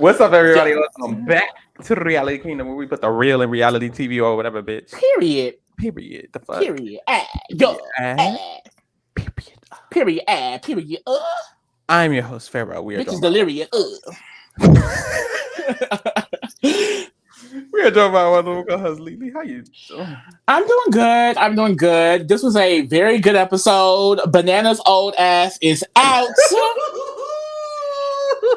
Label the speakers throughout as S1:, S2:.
S1: What's up, everybody? Welcome back to the Reality Kingdom, where we put the real in reality TV or whatever, bitch.
S2: Period.
S1: Period. The fuck.
S2: Period. Go.
S1: Period.
S2: Period. Period.
S1: I'm your host, Pharaoh. We are
S2: Bitches
S1: joined by-
S2: delirious.
S1: We are joined by one of the hosts, Lily. How you doing?
S2: I'm doing good. This was a very good episode. Banana's old ass is out.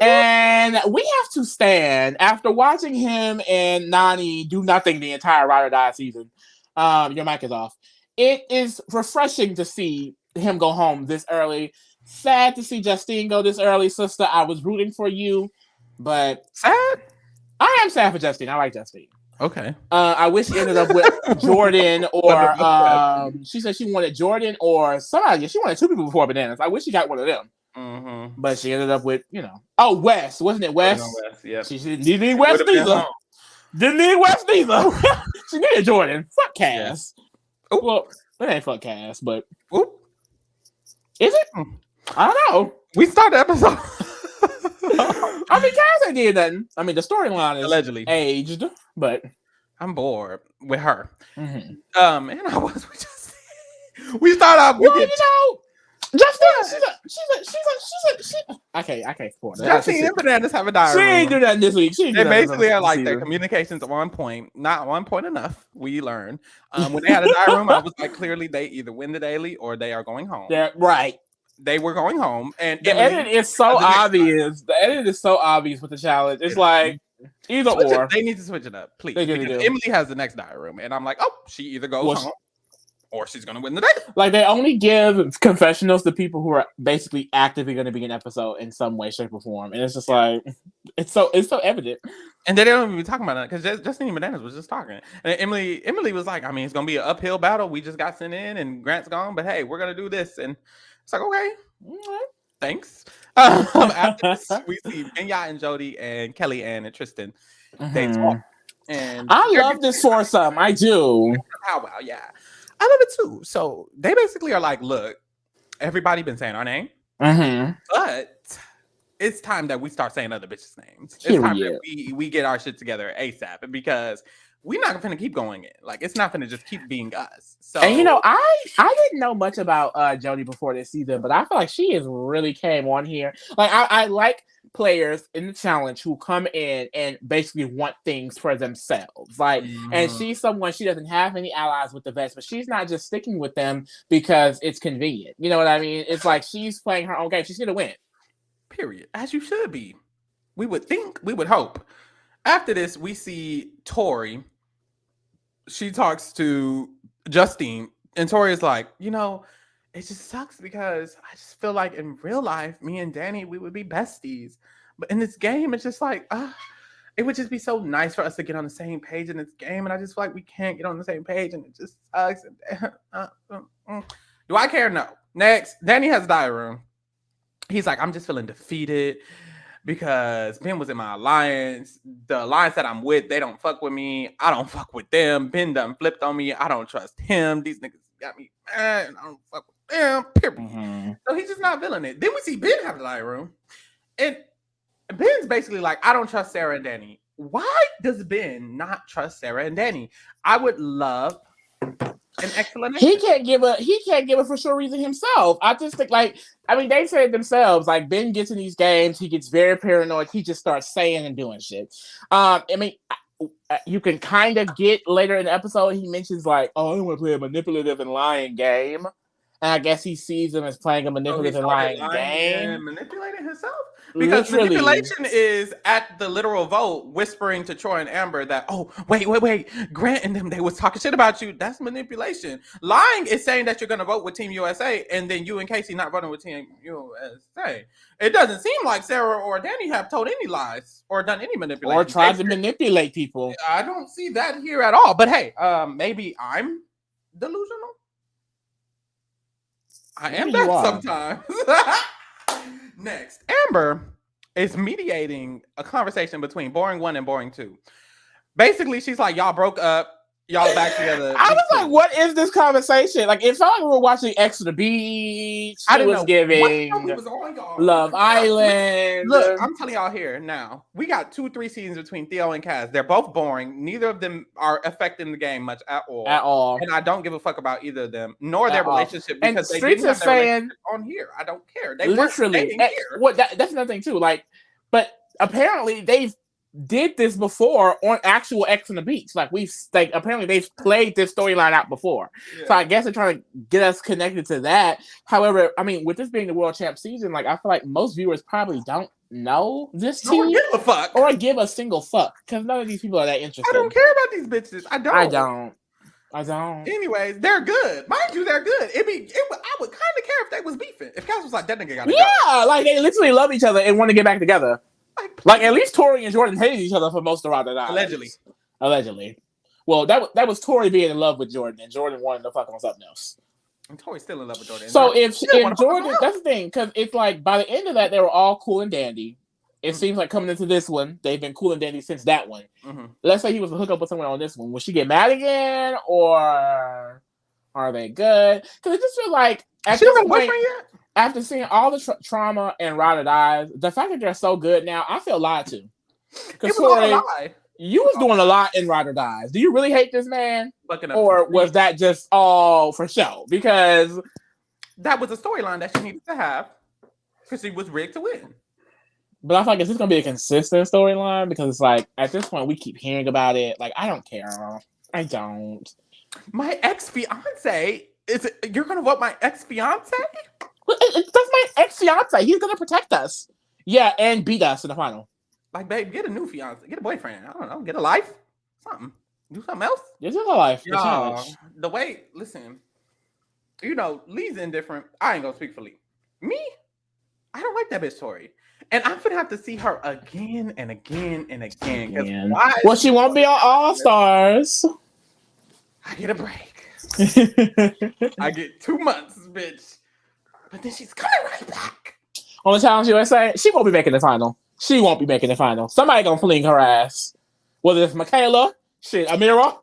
S2: And we have to stand after watching him and Nani do nothing the entire Ride or Die season. Your mic is off. It is refreshing to see him go home this early. Sad to see Justine go this early, sister. I was rooting for you, but
S1: Sad?
S2: I am sad for Justine. I like Justine.
S1: Okay.
S2: I wish she ended up with Jordan or she said she wanted Jordan or somebody. She wanted two people before Bananas. I wish she got one of them.
S1: Mm-hmm.
S2: But she ended up with, Wes. Wasn't it Wes?
S1: Yeah.
S2: She didn't need Wes neither. Didn't need Wes neither. She needed Jordan. Fuck Cass.
S1: Yeah.
S2: Well, it ain't fuck Cass, but
S1: Oop.
S2: Is it? I don't know.
S1: We started the episode.
S2: I mean, Cass ain't did nothing. I mean, the storyline is
S1: allegedly
S2: aged, but
S1: I'm bored with her.
S2: Mm-hmm.
S1: And I was we start off.
S2: Justine, she's I can't support that.
S1: Justine and Bananas have a diary.
S2: She ain't do that this week.
S1: They basically are like their communications on point, not on point enough. We learn. When they had a diary room, I was like, clearly they either win the daily or they are going home.
S2: Yeah, right.
S1: They were going home, and
S2: the edit is so obvious. The edit is so obvious with the challenge. It's like either or.
S1: They need to switch it up, please.
S2: They really do.
S1: Emily has the next diary room, and I'm like, oh, she either goes home or she's gonna win the day.
S2: Like they only give confessionals to people who are basically actively going to be in an episode in some way, shape, or form, and it's just like it's so evident.
S1: And they don't even be talking about that because Justine and Bananas was just talking, and Emily was like, I mean, it's gonna be an uphill battle. We just got sent in, and Grant's gone, but hey, we're gonna do this, and it's like, okay, thanks. After this, we see Benya and Jody and Kelly Ann and Tristan. They talk, and
S2: I love this foursome. I do.
S1: Oh wow, yeah. I love it too. So they basically are like, look, everybody been saying our name, but it's time that we start saying other bitches' names. It's time that we get our shit together ASAP because we're not gonna keep going in. Like it's not gonna just keep being us. So
S2: and I didn't know much about Jody before this season, but I feel like she has really came on here. Like I like players in the challenge who come in and basically want things for themselves. Like, and she's someone, she doesn't have any allies with the vets, but she's not just sticking with them because it's convenient. You know what I mean? It's like she's playing her own game. She's gonna win.
S1: Period. As you should be. We would think, we would hope. After this, we see Tori. She talks to Justine, and Tori is like, it just sucks because I just feel like in real life, me and Danny, we would be besties. But in this game, it's just like, it would just be so nice for us to get on the same page in this game. And I just feel like we can't get on the same page and it just sucks. Do I care? No. Next, Danny has a diary room. He's like, I'm just feeling defeated because Ben was in my alliance. The alliance that I'm with, they don't fuck with me. I don't fuck with them. Ben done flipped on me. I don't trust him. These niggas got me mad. I don't fuck with them. Period. So he's just not feeling it. Then we see Ben have the diary room. And Ben's basically like, I don't trust Sarah and Danny. Why does Ben not trust Sarah and Danny? I would love an explanation.
S2: He can't give a for sure reason himself. I just think they say it themselves. Like Ben gets in these games, he gets very paranoid. He just starts saying and doing shit. You can kind of get later in the episode. He mentions like, "Oh, I don't want to play a manipulative and lying game," and I guess he sees him as playing a manipulative and lying game.
S1: And manipulating himself. Because manipulation is at the literal vote whispering to Troy and Amber that, oh, wait, Grant and them, they was talking shit about you. That's manipulation. Lying is saying that you're going to vote with Team USA and then you and Casey not voting with Team USA. It doesn't seem like Sarah or Danny have told any lies or done any manipulation.
S2: Or tried to manipulate people.
S1: I don't see that here at all. But hey, maybe I'm delusional. I am that sometimes. Next, Amber is mediating a conversation between Boring 1 and Boring 2. Basically, she's like, y'all broke up. Y'all back together.
S2: I was like, what is this conversation? Like, it felt like we were watching X to the Beach.
S1: I didn't
S2: was
S1: know
S2: giving
S1: what show we was on, y'all.
S2: Love Island.
S1: Look, I'm telling y'all here now. We got 2-3 seasons between Theo and Kaz. They're both boring. Neither of them are affecting the game much at all.
S2: At all.
S1: And I don't give a fuck about either of them, nor their relationship,
S2: And
S1: because they
S2: Streets
S1: didn't
S2: is
S1: have their
S2: saying
S1: relationship on here. I don't care. They
S2: literally.
S1: weren't here.
S2: What that's another thing too. Like, but apparently they've did this before on actual X on the Beach. Like apparently they've played this storyline out before. Yeah. So I guess they're trying to get us connected to that. However, I mean, with this being the World Champ season, like I feel like most viewers probably don't know this team
S1: or give a fuck
S2: or give a single fuck because none of these people are that interested.
S1: I don't care about these bitches. I don't. Anyways, they're good. Mind you, they're good. I would kind of care if they was beefing. If Kaz was like, that nigga gotta go.
S2: Like they literally love each other and want to get back together. Like at least Tori and Jordan hated each other for most of our lives. Allegedly. Well, that was Tori being in love with Jordan, and Jordan wanted to fuck on something else.
S1: And Tori's still in love with Jordan.
S2: So if Jordan, that's the thing, because it's like by the end of that they were all cool and dandy. It seems like coming into this one, they've been cool and dandy since that one. Mm-hmm. Let's say he was to hook up with someone on this one. Will she get mad again, or are they good? Because it just feels like at this point, after seeing all the trauma and Ride or Dies, the fact that they're so good now, I feel lied to. Because you was doing a lot in Ride or Dies. Do you really hate this man? Or was that just all for show? Because
S1: that was a storyline that she needed to have. Because she was rigged to win.
S2: But I feel like it's just going to be a consistent storyline because it's like, at this point, we keep hearing about it. Like, I don't care. I don't.
S1: My ex-fiance? You're going to vote my ex-fiance?
S2: That's my ex-fiance. He's going to protect us. Yeah, and beat us in the final.
S1: Like, babe, get a new fiance. Get a boyfriend. I don't know. Get a life. Something. Do something else.
S2: This is a life.
S1: The way, listen, Lee's indifferent. I ain't going to speak for Lee. Me? I don't like that bitch Tori. And I'm going to have to see her again and again and again.
S2: Well, she won't be on All Stars.
S1: I get a break. I get 2 months, bitch. But then she's coming right back.
S2: On the Challenge USA, she won't be making the final. Somebody gonna fling her ass. Whether it's Michaela, Amira.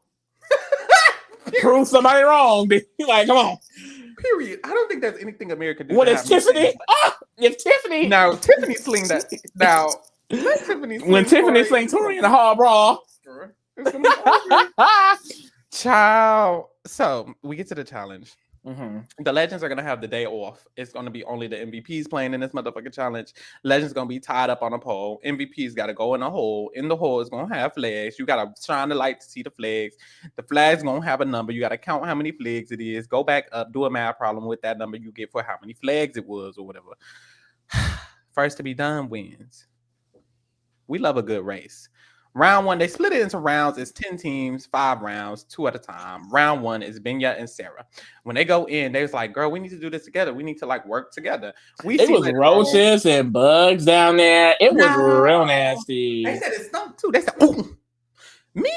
S2: Prove somebody wrong. Like, come on.
S1: Period. I don't think there's anything Amira could do.
S2: When it's Tiffany. If Tiffany.
S1: Now, Tiffany sling that. Now, let Tiffany sling.
S2: When Tiffany sling Tori in a hard brawl.
S1: Ciao. So, we get to the challenge. Mm-hmm. The Legends are going to have the day off. It's going to be only the MVPs playing in this motherfucking challenge. Legends going to be tied up on a pole. MVPs got to go in a hole. In the hole is going to have flags. You got to shine the light to see the flags. The flag's going to have a number. You got to count how many flags it is. Go back up, do a math problem with that number you get for how many flags it was or whatever. First to be done wins. We love a good race. Round 1, they split it into rounds. It's 10 teams, 5 rounds, 2 at a time. Round 1 is Benya and Sarah. When they go in, they was like, girl, we need to do this together. We need to work together.
S2: It was roaches and bugs down there. It was real nasty.
S1: They said it stunk too. They said, ooh. Me,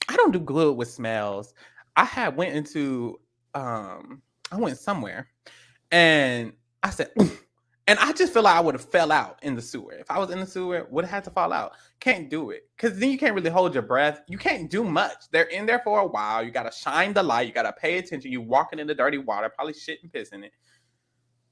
S1: I don't do good with smells. I went somewhere and I said, ooh. And I just feel like I would have fell out in the sewer. If I was in the sewer, would have had to fall out. Can't do it. Because then you can't really hold your breath. You can't do much. They're in there for a while. You got to shine the light. You got to pay attention. You walking in the dirty water, probably shit and piss in it.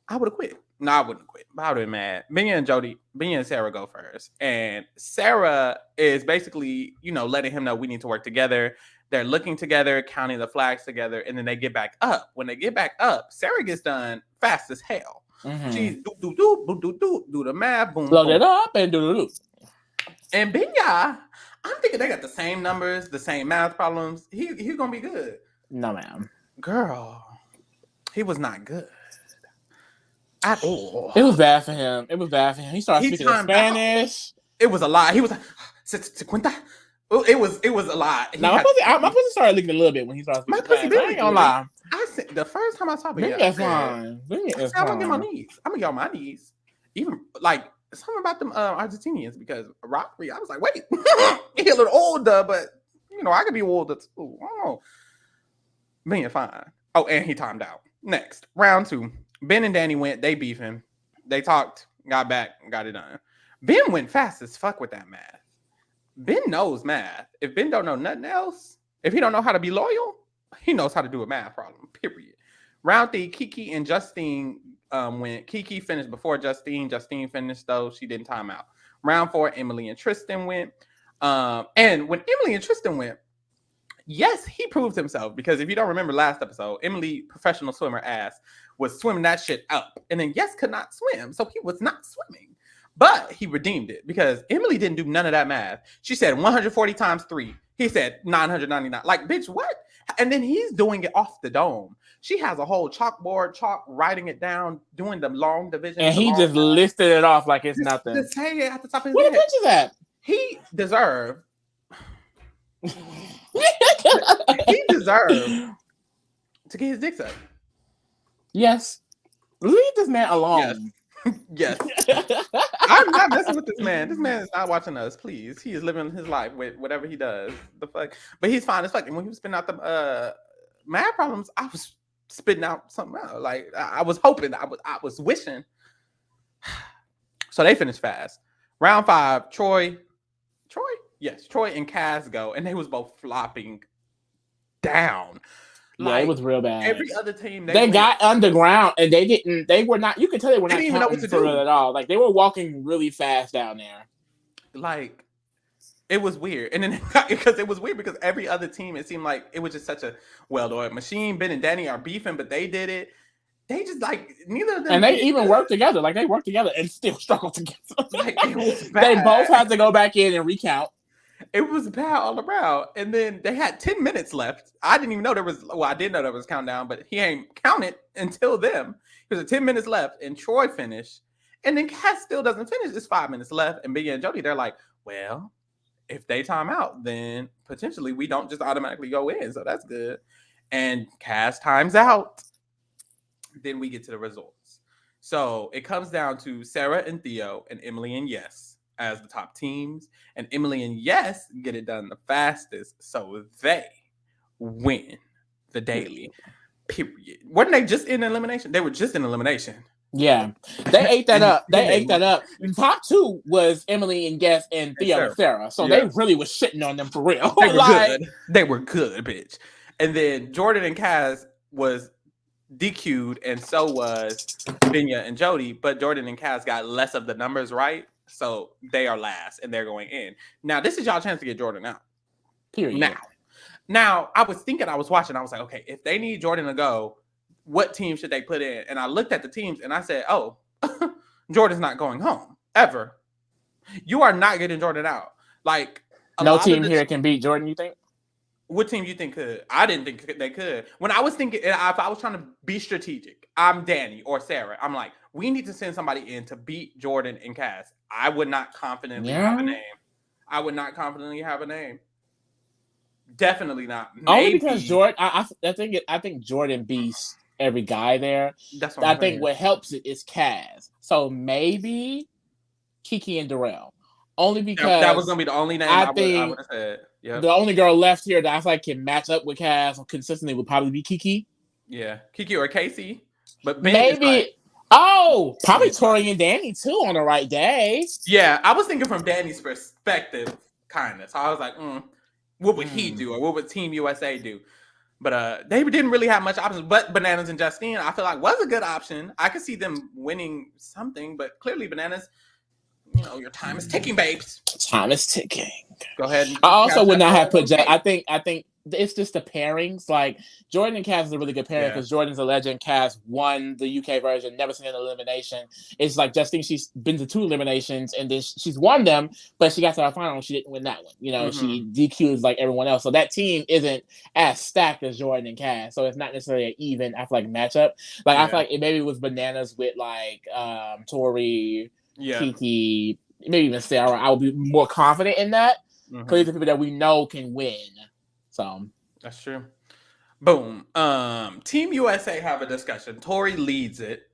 S1: I would have quit. No, I wouldn't quit. But I would have been mad. Benya and Sarah go first. And Sarah is basically, letting him know we need to work together. They're looking together, counting the flags together, and then they get back up. When they get back up, Sarah gets done fast as hell. Mm-hmm. She's do the math, boom,
S2: load it up and do.
S1: And Benya, I'm thinking they got the same numbers, the same math problems. He's gonna be good.
S2: No, ma'am.
S1: Girl, he was not good at all.
S2: It was bad for him. He started speaking Spanish.
S1: It was a lot. He was like, "50." It was a lot.
S2: Now my pussy started leaking a little bit when he started speaking Spanish. I ain't gonna lie.
S1: I said the first time I saw
S2: Benya, that's fine.
S1: I'm gonna get my knees. I'm gonna get on my knees. Even like something about them Argentinians because Rockry, I was like, wait, he a little older, but I could be older too. I don't know. Benya fine. Oh, and he timed out. Next, round 2. Ben and Danny went. They beefing. They talked. Got back. Got it done. Ben went fast as fuck with that math. Ben knows math. If Ben don't know nothing else, If he don't know how to be loyal, he knows how to do a math problem. Period. Round 3, Kiki and Justine went. Kiki finished before Justine. Justine finished though she didn't time out. Round 4, Emily and Tristan went. And when Emily and Tristan went, yes, he proved himself, because if you don't remember last episode, Emily, professional swimmer ass, was swimming that shit up, and then Yes could not swim, so he was not swimming. But he redeemed it, because Emily didn't do none of that math. She said 140 times 3. He said 999. Like, bitch, what? And then he's doing it off the dome. She has a whole chalkboard, writing it down, doing the long division.
S2: And he just listed it off like it's nothing.
S1: Just say it at the top of his
S2: What
S1: head.
S2: the bitch is that?
S1: He deserved. He deserved to get his dick sucked.
S2: Yes. Leave this man alone.
S1: Yes. I'm not messing with this man. This man is not watching us, please. He is living his life with whatever he does. The fuck. But he's fine as fuck. And when he was spitting out the mad problems, I was spitting out something else. Like, I was hoping, I was wishing. So they finished fast. Round 5, Troy? Yes, Troy and Kaz go, and they was both flopping down.
S2: Yeah, it was real bad.
S1: Every other team,
S2: they got underground, and they were not, you could tell they were not
S1: even know what to
S2: do
S1: do
S2: at all. Like, they were walking really fast down there.
S1: Like, it was weird. And then because it was weird because every other team, it seemed like it was just such a well-oiled machine. Ben and Danny are beefing, but they did it. They just, like, neither of them.
S2: And they even worked together. Like, they worked together and still struggled together.
S1: Like, it was bad.
S2: They both had to go back in and recount.
S1: It was bad all around. And then they had 10 minutes left. I didn't even know there was, well, I did know there was a countdown, but he ain't counted until then. There's 10 minutes left, and Troy finished. And then Cass still doesn't finish. It's 5 minutes left. And Biggie and Jody, they're like, well, if they time out, then potentially we don't just automatically go in. So that's good. And Cass times out. Then we get to the results. So it comes down to Sarah and Theo and Emily and Yes as the top teams, and Emily and Yes get it done the fastest, so they win the daily. Period. Weren't they just in elimination? They were just in elimination.
S2: Yeah, they ate that up. They ate that up. The top 2 was Emily and Yes and Theo and Sarah. So they really was shitting on them for real.
S1: They were good. They were good, bitch. And then Jordan and Kaz was DQ'd, and so was Binya and Jody. But Jordan and Kaz got less of the numbers right. So they are last, and they're going in. Now, this is y'all chance to get Jordan out.
S2: Period.
S1: Now, I was thinking, I was watching, I was like, okay, if they need Jordan to go, what team should they put in? And I looked at the teams, and I said, oh, Jordan's not going home, ever. You are not getting Jordan out. Like,
S2: no team here can beat Jordan, you think?
S1: What team you think could? I didn't think they could. When I was thinking, if I was trying to be strategic, I'm Danny or Sarah. I'm like, we need to send somebody in to beat Jordan and Cass. I would not confidently have a name. I would not confidently have a name. Definitely not.
S2: Only because Jordan, I think Jordan beats every guy there.
S1: That's what
S2: I think what helps it is Cass. So maybe Kiki and Darrell. Only because
S1: that was gonna be the only name I would have said. Yep.
S2: The only girl left here that I feel like can match up with Cass consistently would probably be Kiki.
S1: Yeah, Kiki or Casey. But
S2: Ben maybe. Probably Tori and Danny too on the right day.
S1: Yeah, I was thinking from Danny's perspective, kind of. So I was like, what would he do, or what would Team USA do? But they didn't really have much options. But Bananas and Justine, I feel like was a good option. I could see them winning something, but clearly Bananas. You know, your time is ticking, babes.
S2: Time is ticking.
S1: Go ahead.
S2: I also would not have put Jay. I think it's just the pairings. Like Jordan and Cass is a really good pairing because Jordan's a legend. Cass won the UK version, never seen an elimination. It's like Justine, she's been to 2 eliminations and then she's won them, but she got to our final and she didn't win that one. You know, she DQs like everyone else. So that team isn't as stacked as Jordan and Cass. So it's not necessarily an even, I feel like, matchup. Like I feel like maybe it was Bananas with like Tori. Kiki, maybe even Sarah, I would be more confident in that because these are people that we know can win. So
S1: that's true. Boom. Team USA have a discussion. Tori leads it,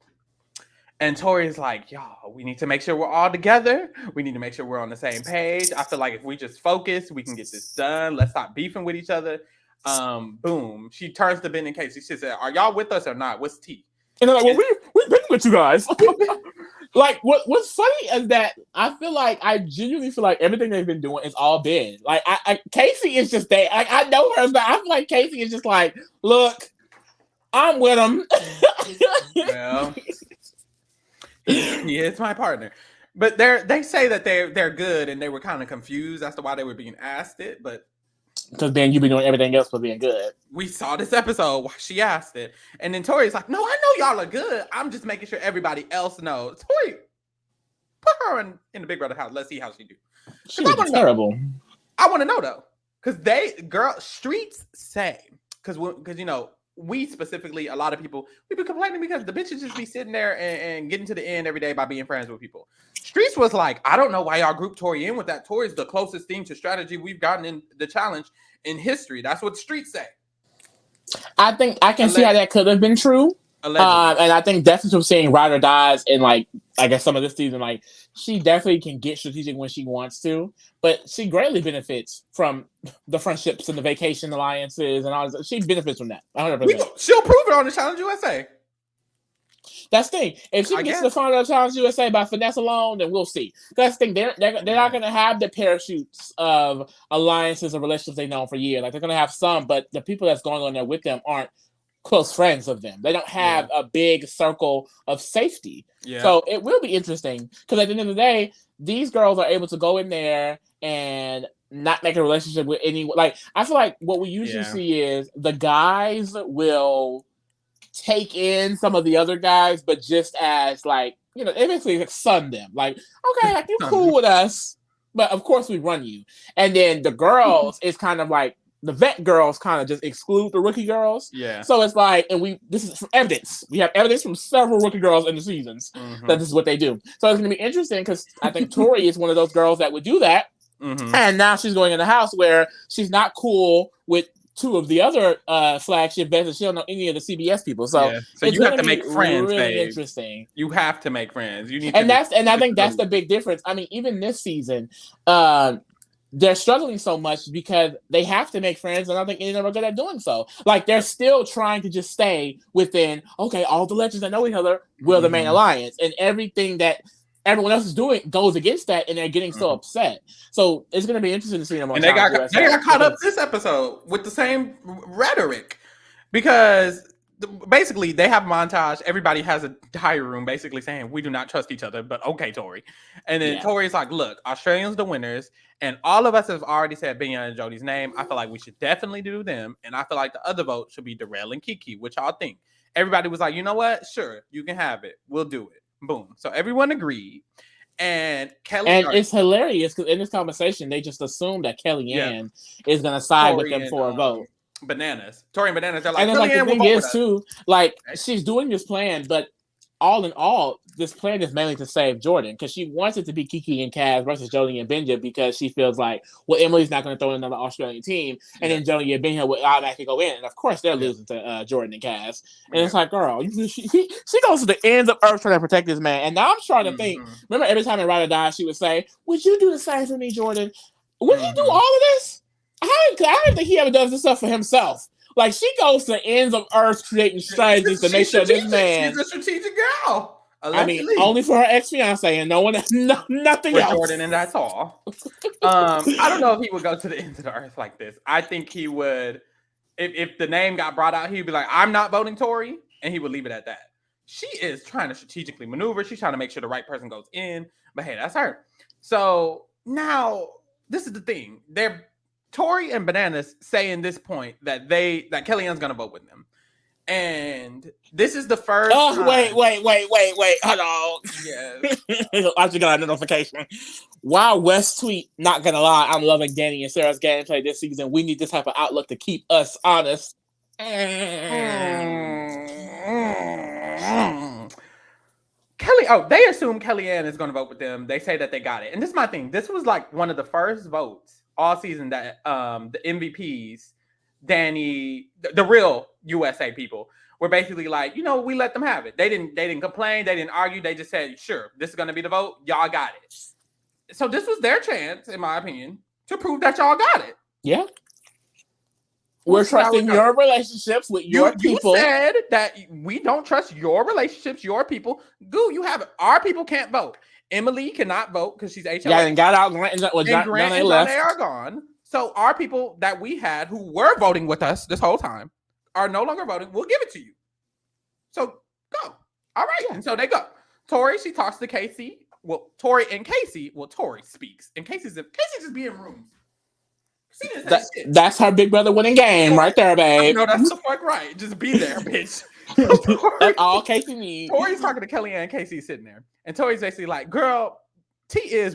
S1: and Tori's like, "Y'all, we need to make sure we're all together. We need to make sure we're on the same page. I feel like if we just focus, we can get this done. Let's stop beefing with each other." Boom. She turns to Ben and Casey. She says, "Are y'all with us or not? What's tea?"
S2: And they're like, "Well, we've been with you guys? Like, what's funny is that I genuinely feel like everything they've been doing is all Ben. Like, Casey is just there. I know her, but I feel like Casey is just like, look, I'm with him.
S1: Well, he is my partner. But they say that they're good, and they were kind of confused as to why they were being asked it, but
S2: because Ben, you've been doing everything else but being good.
S1: We saw this episode why she asked it. And then Tori's like, no, I know y'all are good. I'm just making sure everybody else knows. Tori, put her in the Big Brother house. Let's see how she do.
S2: She's terrible.
S1: I want to know, though. Because streets say, because we specifically, a lot of people, we be complaining because the bitches just be sitting there and getting to the end every day by being friends with people. Streets was like, I don't know why y'all group Tori in with that. Tori's the closest thing to strategy we've gotten in the challenge in history. That's what Streets say.
S2: I think I can see how that could have been true. And I think definitely from seeing Ride or Dies in, like, I guess some of this season, like, she definitely can get strategic when she wants to, but she greatly benefits from the friendships and the vacation alliances and all this. She benefits from that 100%.
S1: She'll prove it on the Challenge USA.
S2: That's the thing. If she gets to the final of Challenge USA by finesse alone, then we'll see. That's the thing. They're not going to have the parachutes of alliances or relationships they've known for years. Like, they're going to have some, but the people that's going on there with them aren't close friends of them. They don't have a big circle of safety. Yeah. So it will be interesting because at the end of the day, these girls are able to go in there and not make a relationship with anyone. Like, I feel like what we usually see is the guys will take in some of the other guys, but just as, like, they basically like sun them. Like, okay, like, you're cool with us, but of course we run you. And then the girls is kind of like, the vet girls kind of just exclude the rookie girls. Yeah. So it's like, and this is evidence. We have evidence from several rookie girls in the seasons that this is what they do. So it's going to be interesting because I think Tori is one of those girls that would do that. Mm-hmm. And now she's going in a house where she's not cool with two of the other flagship vets, and she don't know any of the CBS people. So
S1: you have to make friends.
S2: Really
S1: babe.
S2: Interesting.
S1: You have to make friends. You need,
S2: and I think that's the big difference. I mean, even this season, they're struggling so much because they have to make friends, and I don't think any of them are good at doing so. Like, they're still trying to just stay within, okay, all the legends that know each other will the main alliance, and everything that everyone else is doing goes against that, and they're getting so upset. So it's going to be interesting to see them on.
S1: And they got caught up this episode with the same rhetoric because basically they have a montage. Everybody has a diary room basically saying we do not trust each other, but okay, Tori. And then Tori's like, look, Australians the winners, and all of us have already said Benya and Jody's name. I feel like we should definitely do them, and I feel like the other vote should be Darrell and Kiki. Which y'all think? Everybody was like, you know what? Sure, you can have it. We'll do it. Boom. So everyone agreed. And
S2: it's hilarious because in this conversation, they just assume that Kellyanne is going to side with them for a vote.
S1: Bananas. Tori and Bananas. They're like,
S2: and then, like, the thing is, too, like, she's doing this plan, but all in all, this plan is mainly to save Jordan because she wants it to be Kiki and Kaz versus Jody and Benja because she feels like, well, Emily's not going to throw in another Australian team, and then Jody and Benja will automatically go in, and of course they're losing to Jordan and Kaz. And it's like, girl, she goes to the ends of earth trying to protect this man. And now I'm trying to think. Remember, every time in Ride or Die, she would say, "Would you do the same for me, Jordan? Would you do all of this?" I don't think he ever does this stuff for himself. Like, she goes to ends of earth creating strategies to make sure this man.
S1: She's a strategic girl.
S2: Allegedly. I mean, only for her ex-fiance and nothing else.
S1: Jordan, and that's all. I don't know if he would go to the ends of the earth like this. I think he would, if the name got brought out, he'd be like, I'm not voting Tori, and he would leave it at that. She is trying to strategically maneuver. She's trying to make sure the right person goes in, but hey, that's her. So now, this is the thing. Tori and Bananas say in this point that Kellyanne's gonna vote with them, and this is the first.
S2: Oh, time. Wait! Hold on. Yes. I just got a notification. Wild West tweet. Not gonna lie, I'm loving Danny and Sarah's gameplay this season. We need this type of outlook to keep us honest.
S1: They assume Kellyanne is gonna vote with them. They say that they got it, and this is my thing. This was like one of the first votes all season that the MVPs, Danny, the real USA people, were basically like, we let them have it. They didn't complain. They didn't argue. They just said, sure, this is going to be the vote. Y'all got it. So this was their chance, in my opinion, to prove that y'all got it.
S2: Yeah. We're trusting your relationships with your people.
S1: You said that we don't trust your relationships, your people. Goo, you have it. Our people can't vote. Emily cannot vote because she's HOA.
S2: Yeah, and got out. Grant and
S1: Grant and Johnny are gone. So our people that we had who were voting with us this whole time are no longer voting. We'll give it to you. So go. All right. Yeah. And so they go. Tori, she talks to Casey. Well, Tori and Casey. Well, Tori speaks. And Casey just be in rooms.
S2: That's her big brother winning game right there, babe.
S1: No, that's the fuck right. Just be there, bitch.
S2: That's all Casey needs.
S1: Tori's talking to Kellyanne and Casey's sitting there. And Tori's basically like, girl,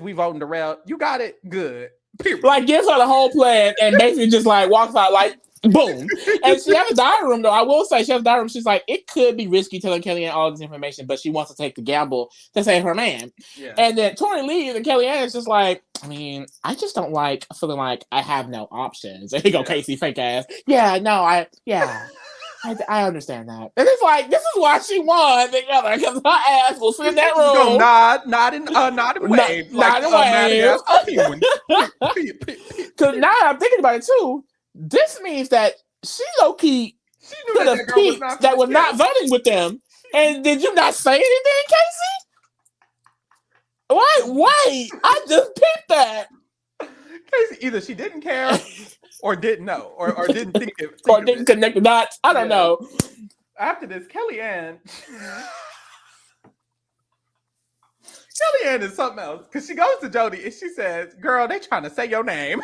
S1: we voting Darrell. You got it? Good. Period.
S2: Like, gives her the whole plan and basically just like walks out like, boom. And she has a diary room, though. I will say she has a diary room. She's like, it could be risky telling Kellyanne all this information, but she wants to take the gamble to save her man. Yeah. And then Tori leaves, and Kellyanne is just like, I mean, I just don't like feeling like I have no options. And here go Casey, fake ass. Yeah, no, I understand that. And it's like, this is why she won together, because her ass will sit in that room.
S1: Go nod and wave.
S2: Nod and wave. Because now I'm thinking about it too. This means that she low-key could have peeped that was not voting with them. And did you not say anything, Casey? Wait, I just peeped that.
S1: Casey, either she didn't care or didn't know, or didn't think it.
S2: Or didn't connect the dots. I don't know.
S1: After this, Kellyanne is something else. Because she goes to Jody and she says, girl, they trying to say your name.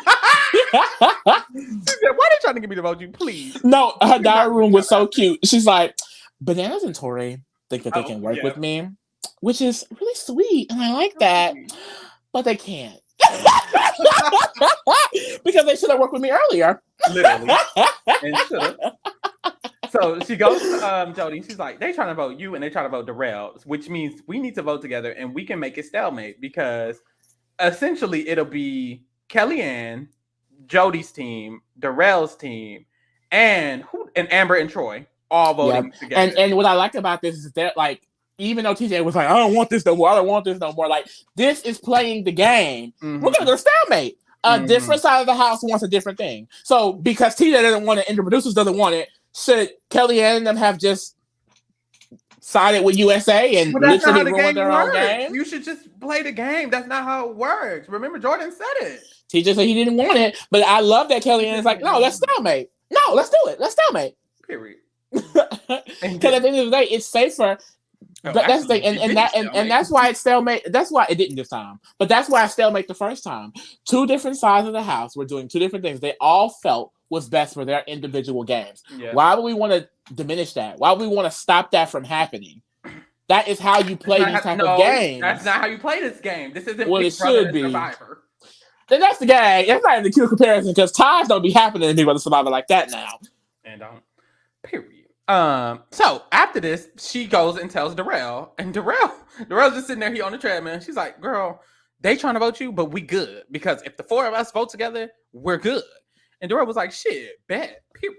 S1: She said, why they trying to get me to vote you, please?
S2: No, her diary room was so cute. She's like, Bananas and Tori think that they can work with me, which is really sweet. And I like that. But they can't. Because they should have worked with me earlier.
S1: Literally. And should have. So she goes to Jody. She's like, they trying to vote you and they trying to vote Darrell, which means we need to vote together and we can make it stalemate because essentially it'll be Kellyanne, Jody's team, Darrell's team, and Amber and Troy all voting together.
S2: And what I like about this is that, like, even though TJ was like, I don't want this no more, like, this is playing the game. Mm-hmm. We're going to go stalemate. Different side of the house wants a different thing. So because TJ doesn't want it and the producers doesn't want it, should Kellyanne and them have just sided with USA and literally ruined their own game?
S1: You should just play the game. That's not how it works. Remember, Jordan said it.
S2: TJ said he didn't want it, but I love that Kellyanne is like, no, let's stalemate. No, let's do it. Let's stalemate.
S1: Period.
S2: Because at the end of the day, it's safer. That's the thing, and that's why it's stalemate. That's why it didn't this time, but that's why I stalemate the first time. Two different sides of the house were doing two different things. They all felt was best for their individual games. Yeah. Why would we want to diminish that? Why would we want to stop that from happening? That is how you play these type of games.
S1: That's not how you play this game. This isn't
S2: Big Brother
S1: and Survivor.
S2: Then that's the game. That's not even the cute comparison because ties don't be happening in Big Brother Survivor like that now.
S1: And don't. Period. So after this, she goes and tells Darrell, and Darrell's just sitting there. He on the treadmill. She's like, "Girl, they trying to vote you, but we good because if the four of us vote together, we're good." And Darrell was like, "Shit, bet." Period.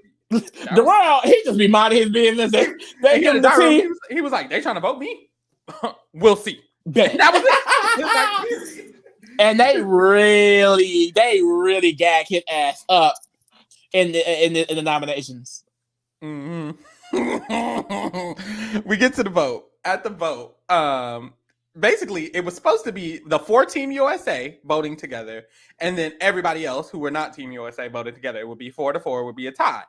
S2: Darrell, he just be minding his business.
S1: He was like, "They trying to vote me? We'll see."
S2: Bet.
S1: And that was it.
S2: And they really gag his ass up in the nominations.
S1: Mm-hmm. We get to the vote. At the vote, basically, it was supposed to be the 4 Team USA voting together, and then everybody else who were not Team USA voted together. It would be 4-4. It would be a tie.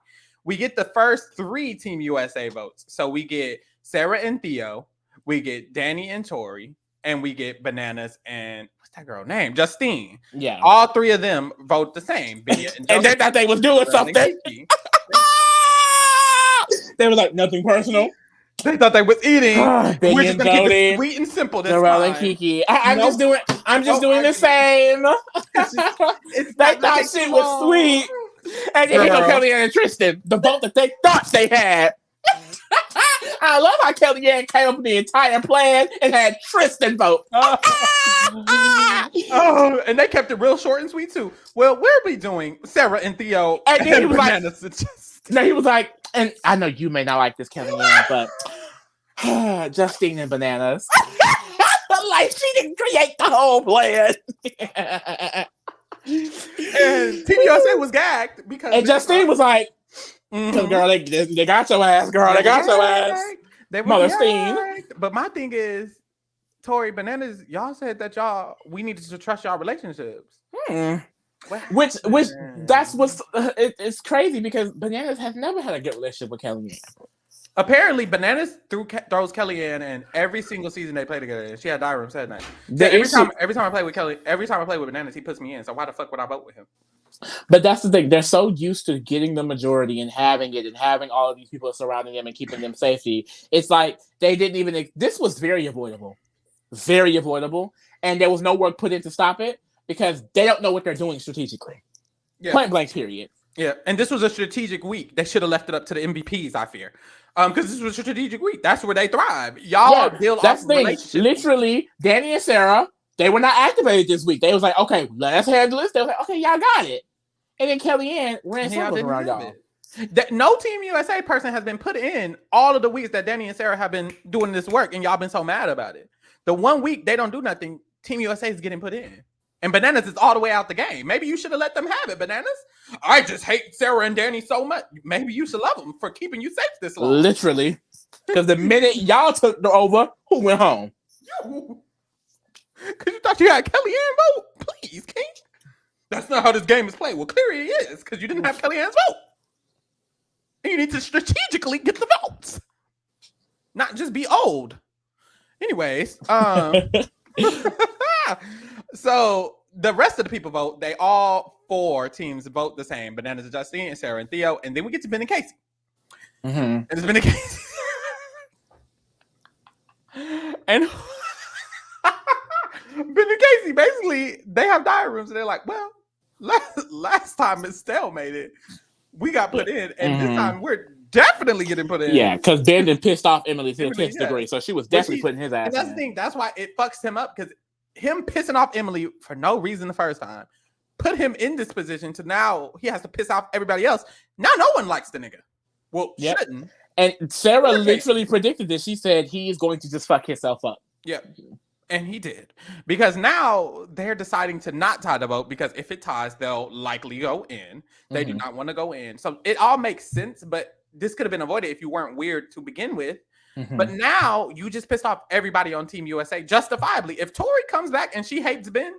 S1: We get the first 3 Team USA votes. So we get Sarah and Theo, we get Danny and Tori, and we get Bananas and what's that girl name? Justine.
S2: Yeah.
S1: All 3 of them vote the same.
S2: And they thought they was doing something. They were like, nothing personal.
S1: They thought they was eating.
S2: We're just gonna keep it
S1: sweet and simple this
S2: Darrell and Kiki. I'm just doing the same. They thought shit was sweet. And then here go Kellyanne and Tristan, the vote that they thought they had. I love how Kellyanne came up with the entire plan and had Tristan vote.
S1: And they kept it real short and sweet too. Well, we'll be doing Sarah and Theo.
S2: And then he was like, he was like, and I know you may not like this, Kellyanne, but Justine and Bananas. Like, she didn't create the whole plan.
S1: And Team USA was gagged because.
S2: And Justine was like, Because girl, they got your ass, girl. They got your ass.
S1: They were
S2: Mother
S1: gagged. But my thing is, Tori, Bananas, y'all said that we needed to trust y'all relationships.
S2: Which that's what's it's crazy because Bananas has never had a good relationship with Kellyanne.
S1: Apparently, Bananas throws Kellyanne in every single season they play together. She had diary room said that. Every time I play with Bananas, he puts me in. So why the fuck would I vote with him?
S2: But that's the thing. They're so used to getting the majority and having it and having all of these people surrounding them and keeping them safety. It's like they didn't even. This was very avoidable. Very avoidable. And there was no work put in to stop it because they don't know what they're doing strategically. Yeah. Point blank, period.
S1: Yeah. And this was a strategic week. They should have left it up to the MVPs, I fear. Because this was a strategic week. That's where they thrive. Y'all build off relationships.
S2: Literally, Danny and Sarah, they were not activated this week. They was like, okay, let's handle this. They was like, okay, y'all got it. And then Kellyanne ran circles around y'all.
S1: No Team USA person has been put in all of the weeks that Danny and Sarah have been doing this work, and y'all been so mad about it. The 1 week they don't do nothing, Team USA is getting put in. And Bananas is all the way out the game. Maybe you should have let them have it, Bananas. I just hate Sarah and Danny so much. Maybe you should love them for keeping you safe this long.
S2: Literally. Because the minute y'all took over, who went home?
S1: You. Because you thought you had Kellyanne vote? Please, King. That's not how this game is played. Well, clearly it is, because you didn't have Kellyanne's vote. And you need to strategically get the votes. Not just be old. Anyways, so the rest of the people vote. They all 4 teams vote the same. Bananas and Justine and Sarah and Theo. And then we get to Ben and Casey. Mm-hmm. And it's Ben and Casey. And Ben and Casey, basically, they have diary rooms. And they're like, well, last time Miss Stell made it, we got put in. And this time we're definitely getting put in.
S2: Yeah, because Ben done pissed off Emily to the 10th degree. So she was definitely putting his ass in.
S1: And that's the thing. That's why it fucks him up. Because him pissing off Emily for no reason the first time put him in this position to now he has to piss off everybody else. Now no one likes the nigga. Well, shouldn't.
S2: And Sarah literally predicted this. She said he is going to just fuck himself up.
S1: Yeah. And he did. Because now they're deciding to not tie the vote because if it ties, they'll likely go in. They do not want to go in. So it all makes sense, but this could have been avoided if you weren't weird to begin with. But now you just pissed off everybody on Team USA justifiably. If Tori comes back and she hates Ben,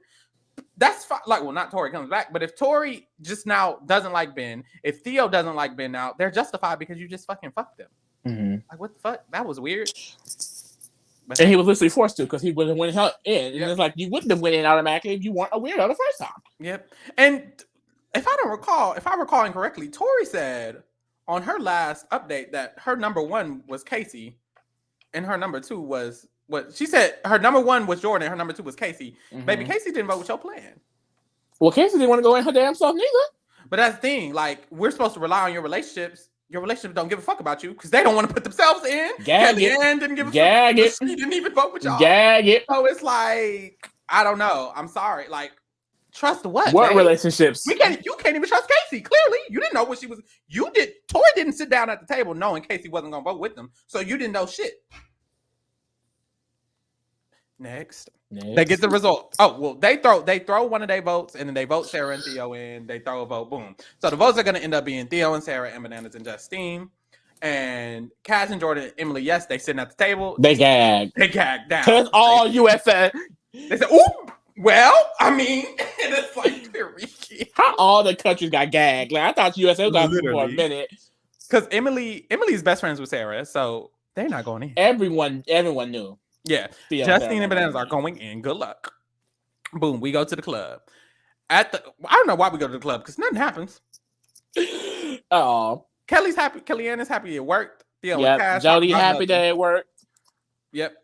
S1: that's fine. Like, well, not Tori comes back, but if Tori just now doesn't like Ben, if Theo doesn't like Ben now, they're justified because you just fucking fucked them. Like, what the fuck? That was weird.
S2: But and he was literally forced to because he would have went in. And it's like you wouldn't have went in automatically if you weren't a weirdo the first time.
S1: Yep. And if I recall incorrectly, Tori said on her last update that her number 1 was Casey and her number 2 was what she said. Her number 1 was Jordan. Her number 2 was Casey. Baby, Casey didn't vote with your plan.
S2: Well, Casey didn't want to go in her damn self neither.
S1: But that's the thing. Like, we're supposed to rely on your relationships. Your relationships don't give a fuck about you because they don't want to put themselves in. Kellyanne didn't give a fuck. She didn't even vote with y'all. So it's like, I don't know. I'm sorry. Like, trust what?
S2: What relationships?
S1: You can't even trust Casey. Clearly, you didn't know what she was. Tori didn't sit down at the table knowing Casey wasn't gonna vote with them, so you didn't know shit. Next. They get the result. Oh, well, they throw one of their votes and then they vote Sarah and Theo in. They throw a vote, boom. So the votes are going to end up being Theo and Sarah and Bananas and Justine. And Kaz and Jordan and Emily, yes, they sitting at the table.
S2: They gagged.
S1: They gagged down.
S2: Because all USA.
S1: They said, ooh, well, I mean, and it's like,
S2: how all the countries got gagged? Like, I thought USA got for a minute.
S1: Because Emily's best friends with Sarah, so they're not going in.
S2: Everyone knew.
S1: Yeah, Justine and Bananas are going in. Good luck. Boom, we go to the club. I don't know why we go to the club because nothing happens.
S2: Oh,
S1: Kelly's happy. Kellyanne is happy it worked. Theo
S2: and Cass Jody happy that it worked.
S1: Yep.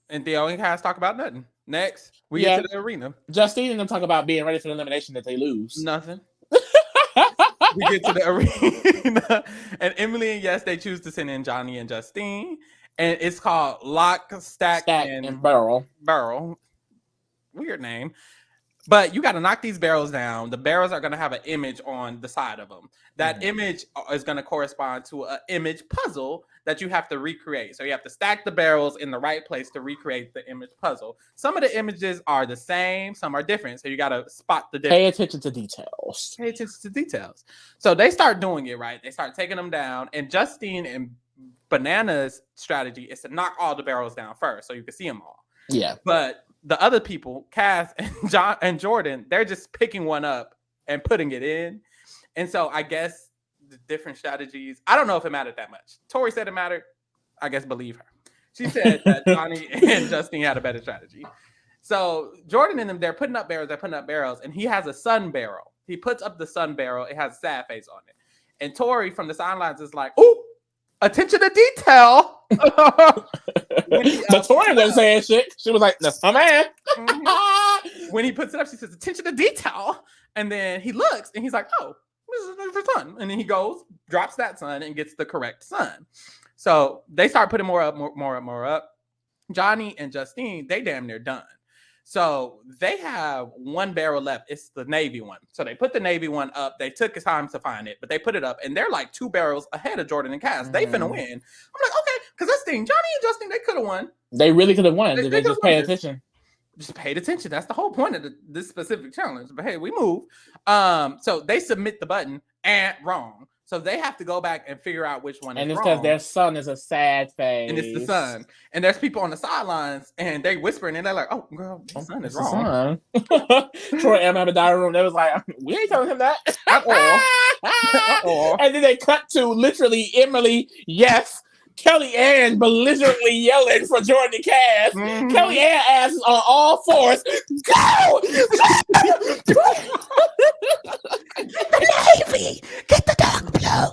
S1: And Theo and Cass talk about nothing. Next, we get to the arena.
S2: Justine and them talk about being ready for the elimination that they lose.
S1: Nothing. We get to the arena, and Emily and yes, they choose to send in Johnny and Justine. And it's called Lock, Stack and
S2: Barrel.
S1: Barrel. Weird name. But you got to knock these barrels down. The barrels are going to have an image on the side of them. That image is going to correspond to an image puzzle that you have to recreate. So you have to stack the barrels in the right place to recreate the image puzzle. Some of the images are the same, some are different. So you got to spot the difference.
S2: Pay attention to details.
S1: Pay attention to details. So they start doing it right. They start taking them down. And Justine and Banana's strategy is to knock all the barrels down first so you can see them all.
S2: Yeah.
S1: But the other people, Cass and Jordan, they're just picking one up and putting it in. And so I guess the different strategies, I don't know if it mattered that much. Tori said it mattered. I guess believe her. She said that Johnny and Justine had a better strategy. So Jordan and them, they're putting up barrels, and he has a sun barrel. He puts up the sun barrel. It has a sad face on it. And Tori from the sidelines is like, ooh, attention to detail.
S2: But Tori wasn't saying shit. She was like, that's my man.
S1: When he puts it up, she says, attention to detail. And then he looks and he's like, oh, this is for sun. And then he goes, drops that sun and gets the correct sun. So they start putting more up. Johnny and Justine, they damn near done. So they have one barrel left. It's the Navy one. So they put the Navy one up. They took time to find it, but they put it up, and they're like 2 barrels ahead of Jordan and Cass. They finna win. I'm like, okay, because this thing, Johnny and Justine, they could have won.
S2: They really could have won. They just paid attention.
S1: Just paid attention. That's the whole point of this specific challenge. But hey, we move. So they submit the button and wrong. So they have to go back and figure out which one is wrong.
S2: And it's because their son is a sad face.
S1: And it's the son. And there's people on the sidelines and they whispering and they're like, oh, girl, the son is wrong.
S2: Troy and Emma have a diary room. They was like, we ain't telling him that. And then they cut to literally Emily, yes, Kelly Ann belligerently yelling for Jordan and Cass. Kelly Ann asks on all fours, go!
S1: Navy, get the dog blow.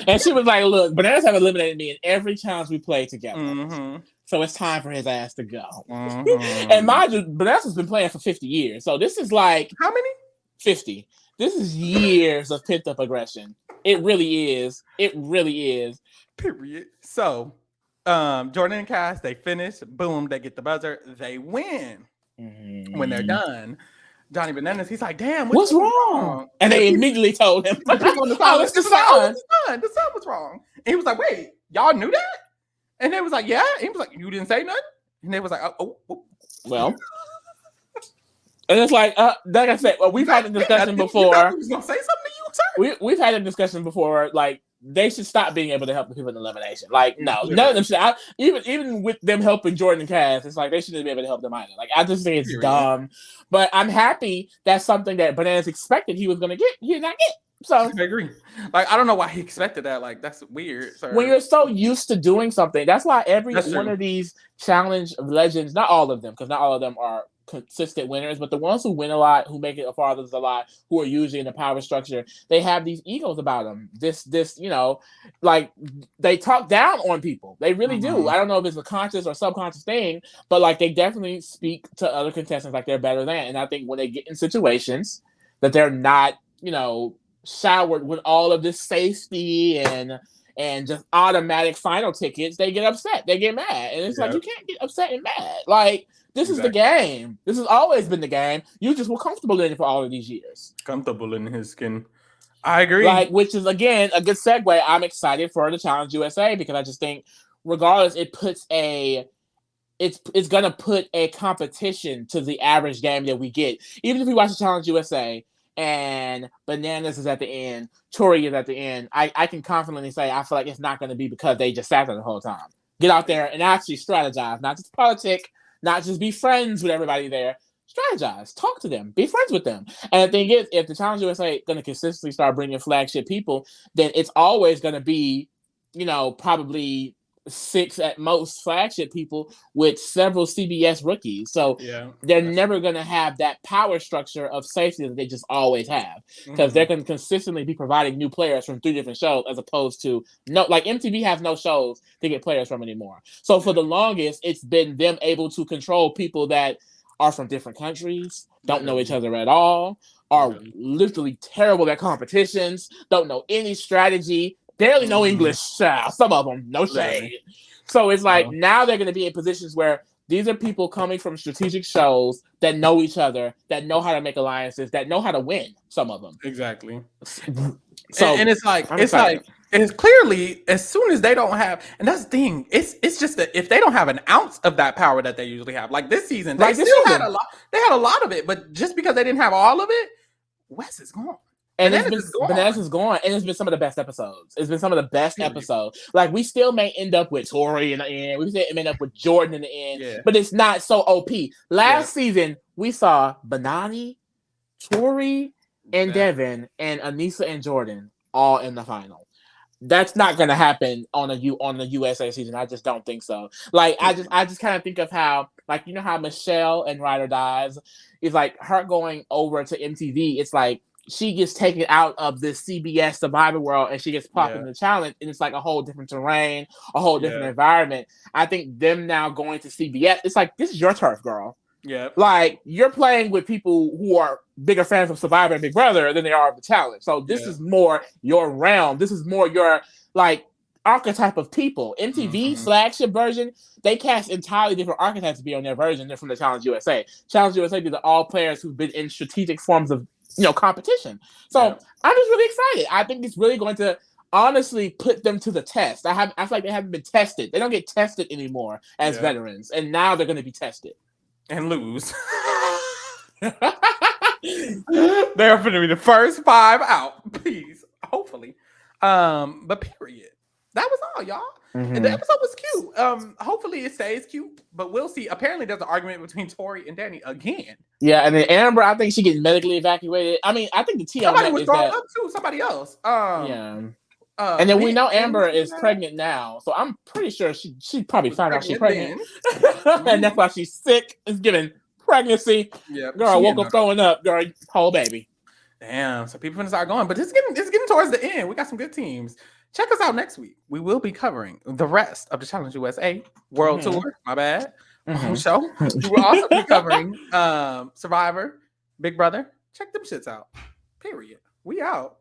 S2: And she was like, look, Bananas have eliminated me in every challenge we play together. So it's time for his ass to go. And mind you, Bananas has been playing for 50 years. So this is like...
S1: How many?
S2: 50. This is years of pent-up aggression. It really is. It really is.
S1: Period. So, Jordan and Cass, they finish. Boom, they get the buzzer. They win. When they're done, Johnny Bananas, he's like, damn,
S2: what's wrong? And they immediately told him, oh, it's the sun.
S1: The sun was wrong. And he was like, wait, y'all knew that? And they was like, yeah. And he was like, you didn't say nothing? And they was like, oh.
S2: Well. And it's like I said, well, we've had a discussion before.
S1: He was gonna say something to you, sir?
S2: We've had a discussion before, like, they should stop being able to help the people in elimination. Like, no, none of them should. Even with them helping Jordan and Cass, it's like they shouldn't be able to help them either. Like, I just think it's dumb. But I'm happy that's something that Bananas expected he was going to get. He did not get. So
S1: I agree. Like, I don't know why he expected that. Like, that's weird. Sir.
S2: When you're so used to doing something, that's why every one of these challenge legends, not all of them, because not all of them are consistent winners, but the ones who win a lot, who make it farthest a lot, who are usually in the power structure, they have these egos about them. This, like they talk down on people. They really do. I don't know if it's a conscious or subconscious thing, but like they definitely speak to other contestants like they're better than. And I think when they get in situations that they're not, showered with all of this safety and just automatic final tickets, they get upset. They get mad. And it's like, you can't get upset and mad. Like, this is the game. This has always been the game. You just were comfortable in it for all of these years.
S1: Comfortable in his skin. I agree.
S2: Like, which is, again, a good segue. I'm excited for the Challenge USA because I just think, regardless, it puts it's going to put a competition to the average game that we get. Even if we watch the Challenge USA and Bananas is at the end, Tori is at the end, I can confidently say I feel like it's not going to be because they just sat there the whole time. Get out there and actually strategize, not just politic, not just be friends with everybody there. Strategize, talk to them, be friends with them. And the thing is, if the Challenge USA is going to consistently start bringing flagship people, then it's always going to be, probably 6 at most flagship people with several CBS rookies. So they're never going to have that power structure of safety that they just always have, because they're going to consistently be providing new players from 3 different shows, as opposed to like MTV has no shows to get players from anymore. So for the longest, it's been them able to control people that are from different countries, don't know each other at all, are literally terrible at competitions, don't know any strategy, barely know English. Some of them, no shade. So it's like now they're going to be in positions where These are people coming from strategic shows that know each other, that know how to make alliances, that know how to win. Some of them.
S1: Exactly.
S2: So
S1: and it's like it's clearly as soon as they don't have, and that's the thing. It's just that if they don't have an ounce of that power that they usually have, like this season, they still had a lot. They had a lot of it, but just because they didn't have all of it, Wes is gone.
S2: And Bananas is gone, and it's been some of the best episodes. It's been some of the best episodes. Like we still may end up with Tori in the end. We still may end up with Jordan in the end, but it's not so OP. Last season we saw Banani, Tori, and Devin, and Anissa and Jordan all in the final. That's not going to happen on the USA season. I just don't think so. Like I just kind of think of how, like, you know how Michelle and Ride or Dies is like her going over to MTV. It's like she gets taken out of this CBS Survivor world and she gets popped in the challenge, and it's like a whole different terrain, a whole different environment. I think them now going to CBS, it's like, this is your turf, girl.
S1: Yeah.
S2: Like, you're playing with people who are bigger fans of Survivor and Big Brother than they are of the challenge. So this is more your realm. This is more your, like, archetype of people. MTV's flagship version, they cast entirely different archetypes to be on their version than from the Challenge USA. Challenge USA did all players who've been in strategic forms of, competition. So I'm just really excited. I think it's really going to honestly put them to the test. I feel like they haven't been tested. They don't get tested anymore as veterans, and now they're going to be tested
S1: and lose. They're going to be the first 5 out, please. Hopefully, but period. That was all, y'all. And the episode was cute. Hopefully it stays cute, but we'll see. Apparently there's an argument between Tori and Danny again.
S2: Yeah, and then Amber, I think she getting medically evacuated. I mean, I think the TL
S1: somebody was thrown up too. Somebody else.
S2: And then we know Amber is pregnant now, so I'm pretty sure she probably found out she's pregnant, and that's why she's sick. It's giving pregnancy. Yeah, girl woke up throwing up. Girl, whole baby.
S1: Damn. So people gonna start going, but it's getting towards the end. We got some good teams. Check us out next week. We will be covering the rest of the Challenge USA World Tour. My bad. Show. We will also be covering Survivor, Big Brother. Check them shits out. Period. We out.